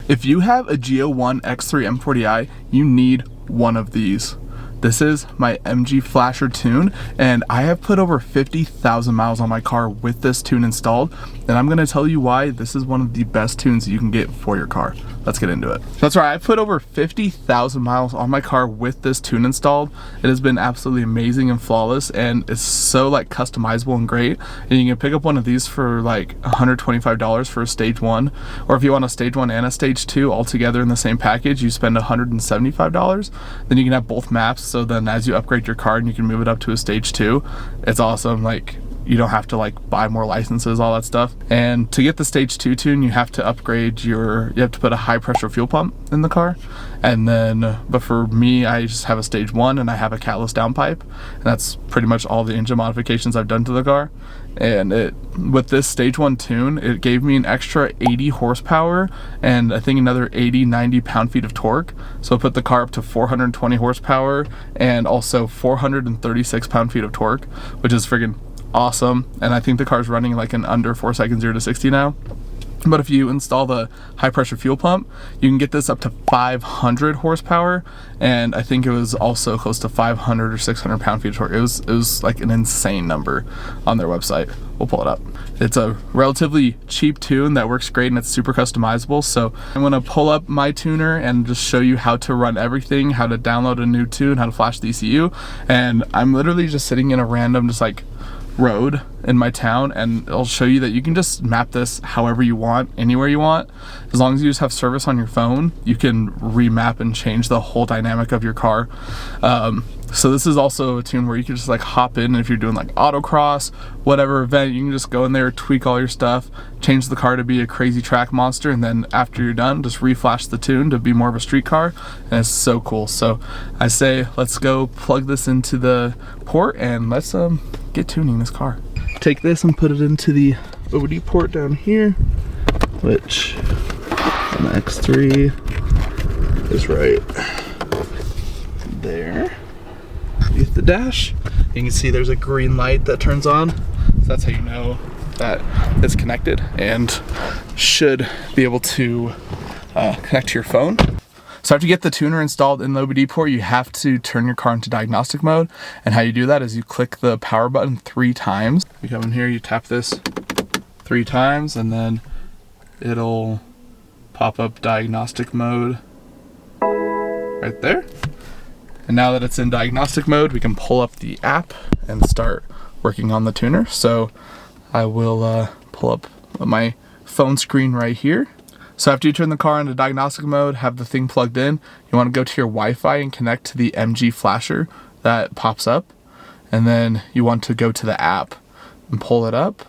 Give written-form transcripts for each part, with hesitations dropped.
If you have a BMW X3 M40i, you need one of these. This is my MG Flasher tune, and I have put over 50,000 miles on my car with this tune installed, and I'm gonna tell you why this is one of the best tunes you can get for your car. Let's get into it. That's right, I put over 50,000 miles on my car with this tune installed. It has been absolutely amazing and flawless, and it's so like customizable and great. And you can pick up one of these for like $125 for a stage 1, or if you want a stage 1 and a stage 2 all together in the same package, you spend $175. Then you can have both maps, so then as you upgrade your car and you can move it up to a stage 2, it's awesome. Like, you don't have to like buy more licenses, all that stuff. And to get the stage 2 tune, you have to upgrade you have to put a high pressure fuel pump in the car. And then, but for me, I just have a stage 1 and I have a catless downpipe. And that's pretty much all the engine modifications I've done to the car. And with this stage 1 tune, it gave me an extra 80 horsepower and I think another 90 pound-feet of torque. So it put the car up to 420 horsepower and also 436 pound-feet of torque, which is friggin' awesome. And I think the car's running like in under 4 seconds 0 to 60 now. But if you install the high pressure fuel pump, you can get this up to 500 horsepower, and I think it was also close to 500 or 600 pound-feet of torque. It was like an insane number on their website. We'll pull it up. It's a relatively cheap tune that works great and it's super customizable. So I'm gonna pull up my tuner and just show you how to run everything, how to download a new tune, how to flash the ECU. And I'm literally just sitting in a random just like road in my town, and it'll show you that you can just map this however you want, anywhere you want. As long as you just have service on your phone, you can remap and change the whole dynamic of your car. So this is also a tune where you can just like hop in, and if you're doing like autocross, whatever event, you can just go in there, tweak all your stuff, change the car to be a crazy track monster, and then after you're done, just reflash the tune to be more of a street car, and it's so cool. So I say let's go plug this into the port and let's get tuning this car. Take this and put it into the OD port down here, which on the X3 is right there. With the dash, you can see there's a green light that turns on, so that's how you know that it's connected and should be able to connect to your phone. So after you get the tuner installed in the OBD port, you have to turn your car into diagnostic mode, and how you do that is you click the power button 3 times. You come in here, you tap this 3 times, and then it'll pop up diagnostic mode right there. And now that it's in diagnostic mode, we can pull up the app and start working on the tuner. So I will pull up my phone screen right here. So after you turn the car into diagnostic mode, have the thing plugged in, you want to go to your Wi-Fi and connect to the MG Flasher that pops up. And then you want to go to the app and pull it up.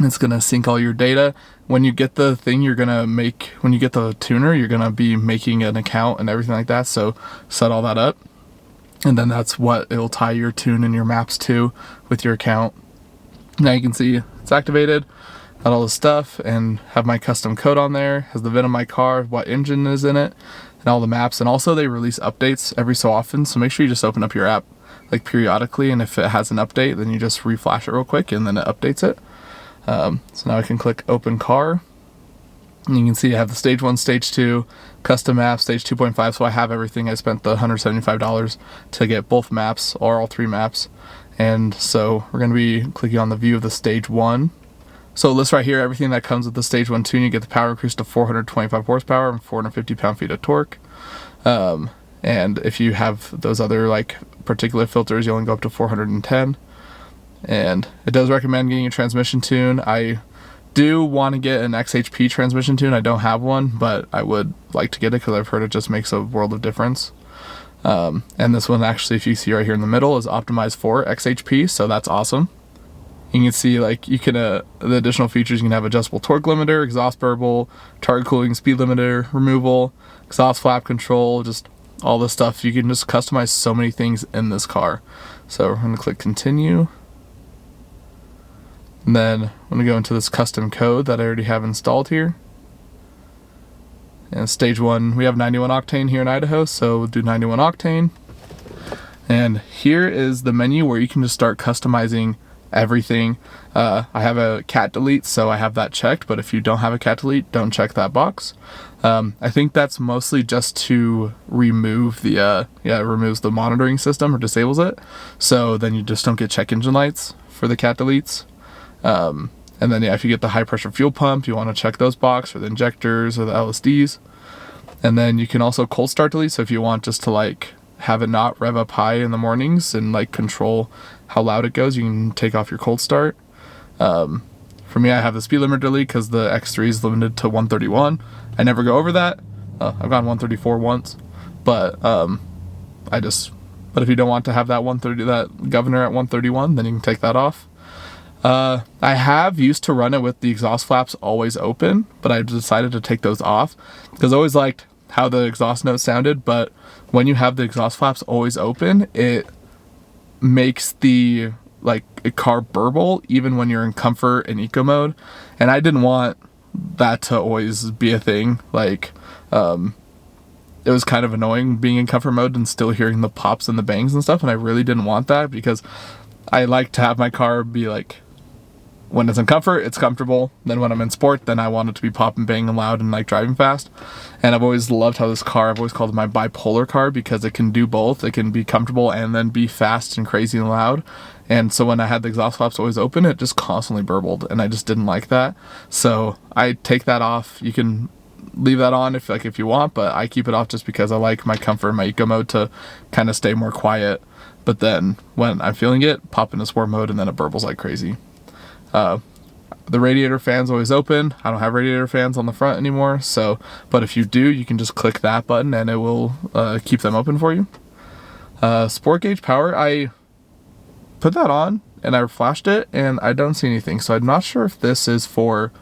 It's gonna sync all your data. When you get the thing, when you get the tuner, you're gonna be making an account and everything like that. So set all that up. And then that's what it'll tie your tune and your maps to with your account. Now you can see it's activated, got all the stuff, and have my custom code on there, has the VIN of my car, what engine is in it, and all the maps. And also they release updates every so often, so make sure you just open up your app like periodically, and if it has an update, then you just reflash it real quick and then it updates it. So now I can click open car, and you can see I have the stage 1, stage 2, custom map, stage 2.5, so I have everything. I spent the $175 to get both maps, or all 3 maps. And so we're going to be clicking on the view of the stage 1. So it lists right here everything that comes with the stage 1 tune. You get the power increase to 425 horsepower and 450 pound-feet of torque. And if you have those other like particulate filters, you only go up to 410. And it does recommend getting a transmission tune. I do want to get an XHP transmission tune. I don't have one, but I would like to get it because I've heard it just makes a world of difference. And this one actually, if you see right here in the middle, is optimized for XHP, so that's awesome. You can see like you can the additional features, you can have adjustable torque limiter, exhaust burble, target cooling, speed limiter removal, exhaust flap control, just all this stuff. You can just customize so many things in this car. So we're going to click continue. And then I'm going to go into this custom code that I already have installed here. And stage 1, we have 91 octane here in Idaho, so we'll do 91 octane. And here is the menu where you can just start customizing everything. I have a cat delete, so I have that checked, but if you don't have a cat delete, don't check that box. I think that's mostly just to remove the it removes the monitoring system or disables it, so then you just don't get check engine lights for the cat deletes. And then if you get the high pressure fuel pump, you want to check those box, or the injectors or the LSDs. And then you can also cold start delete, so if you want just to like have it not rev up high in the mornings and like control how loud it goes, you can take off your cold start. For me, I have the speed limiter delete because the X3 is limited to 131. I never go over that. I've gone 134 once, but but if you don't want to have that 130, that governor at 131, then you can take that off. I have used to run it with the exhaust flaps always open, but I decided to take those off because I always liked how the exhaust note sounded. But when you have the exhaust flaps always open, it makes the a car burble even when you're in comfort and eco mode, and I didn't want that to always be a thing. It was kind of annoying being in comfort mode and still hearing the pops and the bangs and stuff, and I really didn't want that because I like to have my car be like, when it's in comfort, it's comfortable. Then when I'm in sport, then I want it to be popping, banging loud, and like driving fast. And I've always loved how this car, I've always called it my bipolar car because it can do both. It can be comfortable and then be fast and crazy and loud. And so when I had the exhaust flaps always open, it just constantly burbled, and I just didn't like that. So I take that off. You can leave that on if you want, but I keep it off just because I like my comfort and my eco mode to kind of stay more quiet. But then when I'm feeling it, pop into sport mode, and then it burbles like crazy. The radiator fan's always open. I don't have radiator fans on the front anymore, but if you do, you can just click that button and it will keep them open for you. Sport gauge power, I put that on and I flashed it and I don't see anything, so I'm not sure if this is for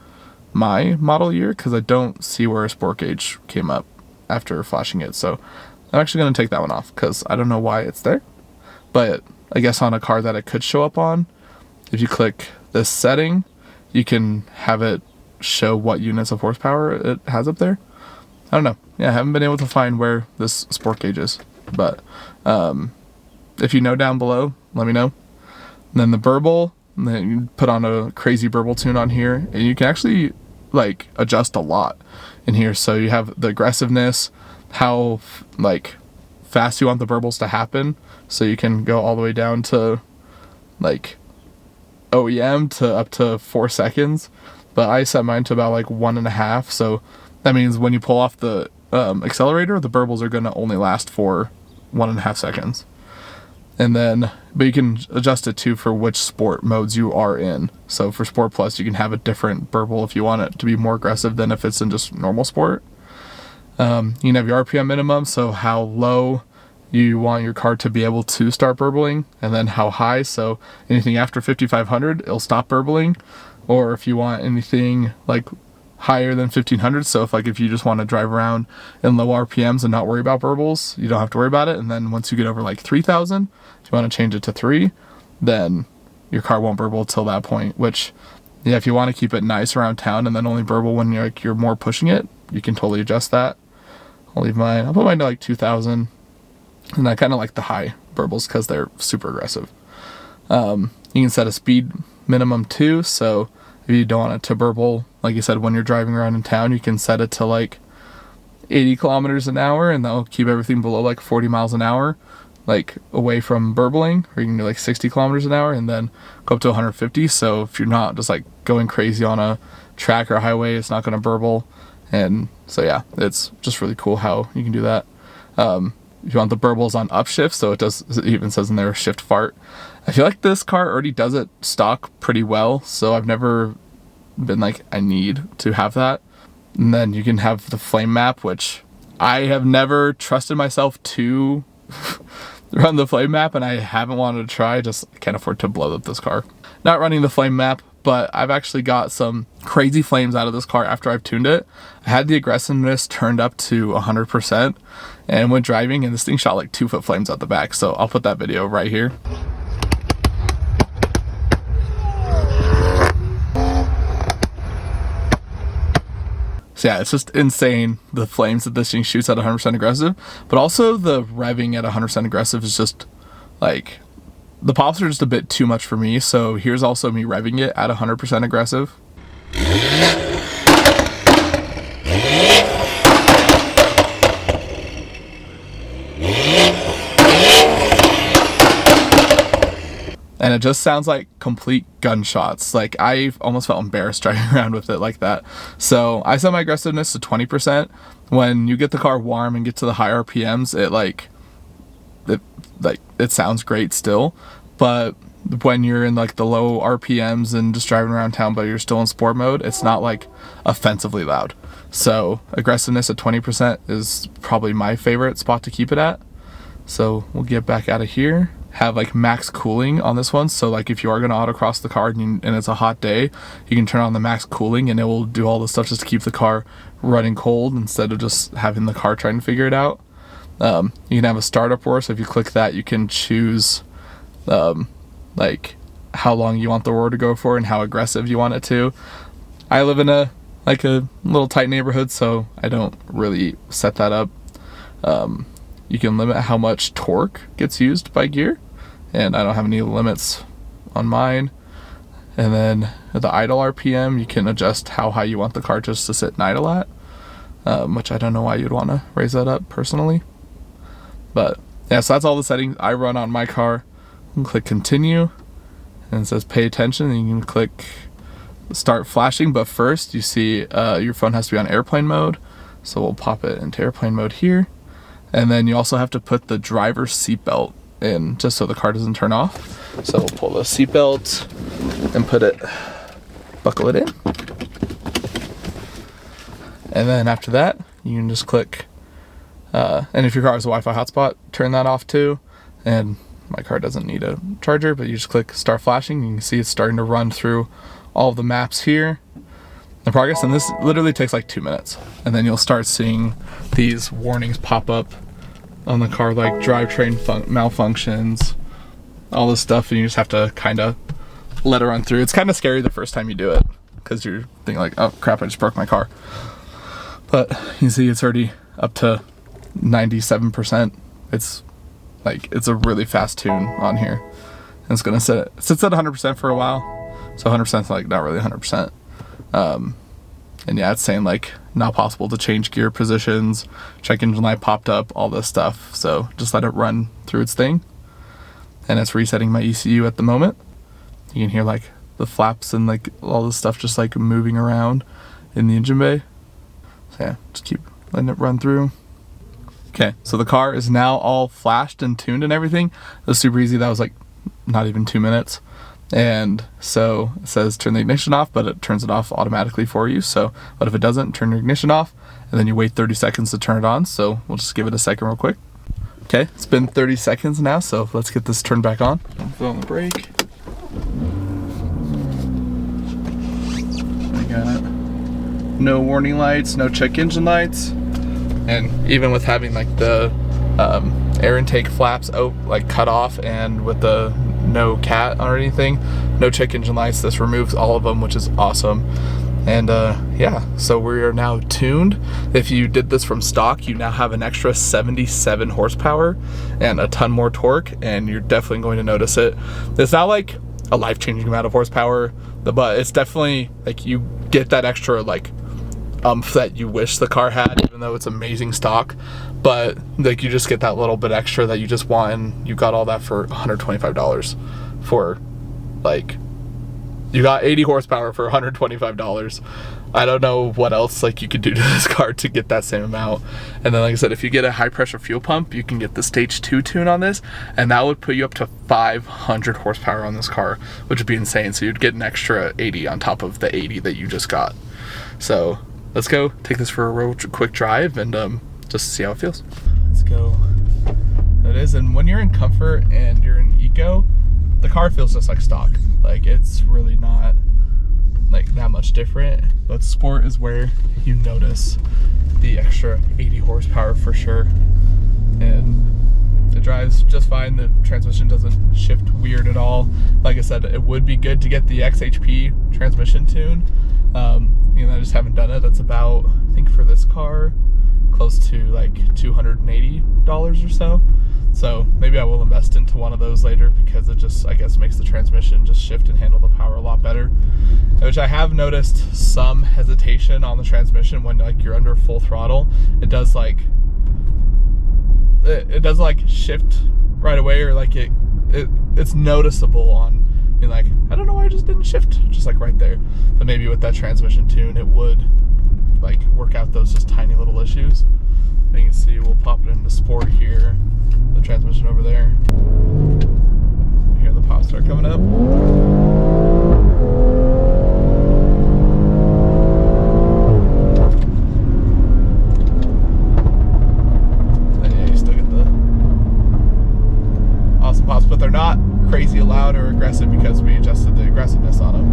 my model year because I don't see where a sport gauge came up after flashing it. So I'm actually going to take that one off because I don't know why it's there, but I guess on a car that it could show up on, if you click this setting, you can have it show what units of horsepower it has up there. I don't know. Yeah, I haven't been able to find where this sport gauge is, but if you know down below, let me know. And then the burble, and then you put on a crazy burble tune on here, and you can actually adjust a lot in here. So you have the aggressiveness, how fast you want the burbles to happen, so you can go all the way down to OEM to up to 4 seconds, but I set mine to about 1.5, so that means when you pull off the accelerator, the burbles are going to only last for 1.5 seconds. And then, but you can adjust it too for which sport modes you are in. So for Sport Plus, you can have a different burble if you want it to be more aggressive than if it's in just normal sport. You can have your RPM minimum, so how low you want your car to be able to start burbling, and then how high, so anything after 5,500 it'll stop burbling, or if you want anything higher than 1,500, so if you just want to drive around in low RPMs and not worry about burbles, you don't have to worry about it. And then once you get over 3,000, if you want to change it to 3, then your car won't burble till that point, which if you want to keep it nice around town and then only burble when you're more pushing it, you can totally adjust that. I'll put mine to 2,000. And I kind of like the high burbles because they're super aggressive. You can set a speed minimum too, so if you don't want it to burble, like you said, when you're driving around in town, you can set it to 80 kilometers an hour, and that'll keep everything below 40 miles an hour, away from burbling. Or you can do 60 kilometers an hour and then go up to 150. So if you're not just going crazy on a track or a highway, it's not going to burble. And so yeah, it's just really cool how you can do that. If you want the burbles on upshift, so it even says in there shift fart. I feel like this car already does it stock pretty well, so I've never been I need to have that. And then you can have the flame map, which I have never trusted myself to run the flame map, and I haven't wanted to try, just can't afford to blow up this car. Not running the flame map, but I've actually got some crazy flames out of this car after I've tuned it. I had the aggressiveness turned up to 100% and went driving, and this thing shot 2-foot flames out the back. So I'll put that video right here. So yeah, it's just insane, the flames that this thing shoots at 100% aggressive, but also the revving at 100% aggressive is just The pops are just a bit too much for me, so here's also me revving it at 100% aggressive. And it just sounds like complete gunshots. Like, I almost felt embarrassed driving around with it like that. So I set my aggressiveness to 20%. When you get the car warm and get to the high RPMs, it sounds great still. But when you're in like the low RPMs and just driving around town, but you're still in sport mode, it's not like offensively loud. So aggressiveness at 20% is probably my favorite spot to keep it at. So we'll get back out of here. Have like max cooling on this one, so like if you are going to autocross the car and it's a hot day, you can turn on the max cooling and it will do all the stuff just to keep the car running cold instead of just having the car trying to figure it out. You can have a startup roar, so if you click that, you can choose like how long you want the roar to go for and how aggressive you want it to. I live in a little tight neighborhood, so I don't really set that up. You can limit how much torque gets used by gear, and I don't have any limits on mine. And then at the idle RPM, you can adjust how high you want the car just to sit and idle at, which I don't know why you'd want to raise that up personally. But yeah, so that's all the settings I run on my car. You can click continue, and it says pay attention, and you can click start flashing. But first, you see your phone has to be on airplane mode, so we'll pop it into airplane mode here. And then you also have to put the driver's seatbelt in just so the car doesn't turn off. So we'll pull the seatbelt and buckle it in. And then after that, you can just click, and if your car has a Wi-Fi hotspot, turn that off too. And my car doesn't need a charger, but you just click start flashing. You can see it's starting to run through all of the maps here. The progress, and this literally takes like 2 minutes, and then you'll start seeing these warnings pop up on the car, like drivetrain malfunctions, all this stuff, and you just have to kind of let it run through. It's kind of scary the first time you do it because you're thinking like, oh crap, I just broke my car. But you see it's already up to 97%. It's a really fast tune on here, and it's gonna sit at 100% for a while, so 100% is like not really 100%. And yeah, it's saying like not possible to change gear positions, check engine light popped up, all this stuff. So just let it run through its thing. And it's resetting my ECU at the moment. You can hear like the flaps and like all this stuff just like moving around in the engine bay. So yeah, just keep letting it run through. Okay, so the car is now all flashed and tuned and everything. It was super easy. That was like not even 2 minutes. And so it says turn the ignition off, but it turns it off automatically for you. So, but if it doesn't, turn your ignition off, and then you wait 30 seconds to turn it on. So we'll just give it a second real quick. Okay, it's been 30 seconds now, so let's get this turned back on. Throw on the brake. I got no warning lights, no check engine lights, and even with having like the air intake flaps cut off, and with the no cat or anything, no check engine lights, this removes all of them, which is awesome. And yeah, so we are now tuned. If you did this from stock, you now have an extra 77 horsepower and a ton more torque, and you're definitely going to notice it. It's not like a life-changing amount of horsepower, but it's definitely like you get that extra like that you wish the car had, even though it's amazing stock. But like you just get that little bit extra that you just want, and you got all that for $125 for like, you got 80 horsepower for $125. I don't know what else like you could do to this car to get that same amount. And then like I said, if you get a high pressure fuel pump, you can get the stage 2 tune on this, and that would put you up to 500 horsepower on this car, which would be insane. So you'd get an extra 80 on top of the 80 that you just got. So let's go take this for a real quick drive and just see how it feels. Let's go. It is, and when you're in comfort and you're in eco, the car feels just like stock. Like it's really not like that much different, but sport is where you notice the extra 80 horsepower for sure. And it drives just fine. The transmission doesn't shift weird at all. Like I said, it would be good to get the XHP transmission tune. You know, I just haven't done it. That's about, I think for this car, close to like $280 or so. So maybe I will invest into one of those later, because it just, I guess, makes the transmission just shift and handle the power a lot better. Which I have noticed some hesitation on the transmission when like you're under full throttle. It does like, it doesn't like shift right away, or like it's noticeable on being like, I don't know why I just didn't shift, just like right there. But maybe with that transmission tune, it would like work out those just tiny little issues. And you can see we'll pop it into sport here, the transmission over there. Hear the pop start coming up. Pops, but they're not crazy loud or aggressive because we adjusted the aggressiveness on them.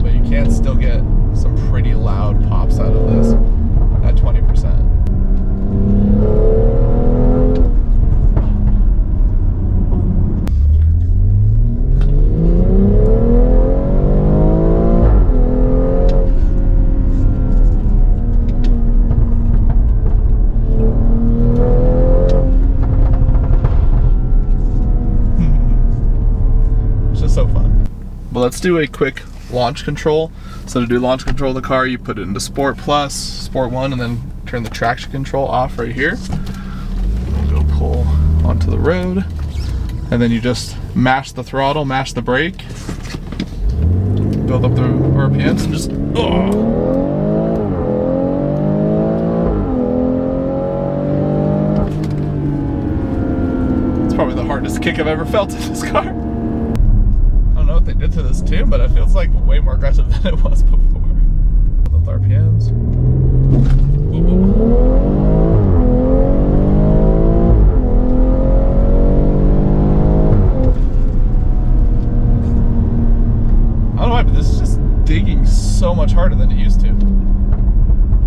But you can still get some pretty loud pops out of this at 20%. But let's do a quick launch control. So to do launch control of the car, you put it into Sport Plus, Sport 1, and then turn the traction control off right here. We'll go pull onto the road. And then you just mash the throttle, mash the brake, build up the RPMs, and just, It's probably the hardest kick I've ever felt in this car. I don't know what they did to this tune, but it feels like way more aggressive than it was before. Build up the RPMs. I don't know why, but this is just digging so much harder than it used to.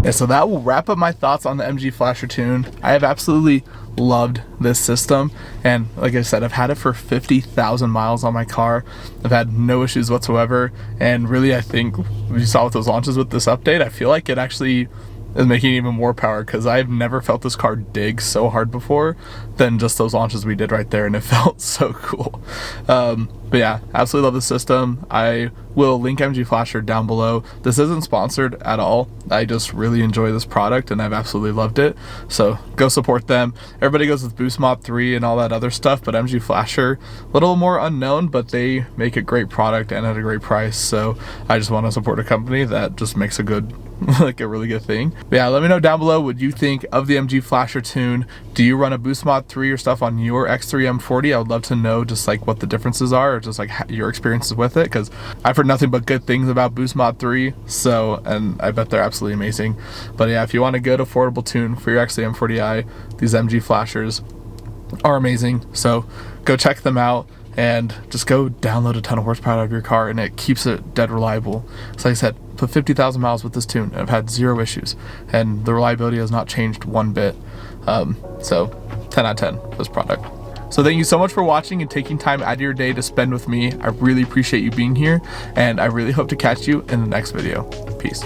Yeah, so that will wrap up my thoughts on the MG Flasher tune. I have absolutely loved this system, and like I said, I've had it for 50,000 miles on my car. I've had no issues whatsoever, and really I think you saw with those launches with this update, I feel like it actually is making even more power, because I've never felt this car dig so hard before than just those launches we did right there, and it felt so cool. But yeah, absolutely love the system. I will link MG Flasher down below. This isn't sponsored at all. I just really enjoy this product and I've absolutely loved it. So go support them. Everybody goes with Boost Mod 3 and all that other stuff, but MG Flasher, a little more unknown, but they make a great product and at a great price. So I just want to support a company that just makes a good, like a really good thing. But yeah, let me know down below what you think of the MG Flasher tune. Do you run a Boost Mod 3 or stuff on your X3 M40? I would love to know just like what the differences are, or just like your experiences with it, because I've heard nothing but good things about Boost Mod 3, so, and I bet they're absolutely amazing. But yeah, if you want a good affordable tune for your X3 M40i, these MG Flashers are amazing. So go check them out and just go download a ton of horsepower out of your car, and it keeps it dead reliable. So like I said, put 50,000 miles with this tune and I've had zero issues, and the reliability has not changed one bit. So 10 out of 10 for this product. So thank you so much for watching and taking time out of your day to spend with me. I really appreciate you being here, and I really hope to catch you in the next video. Peace.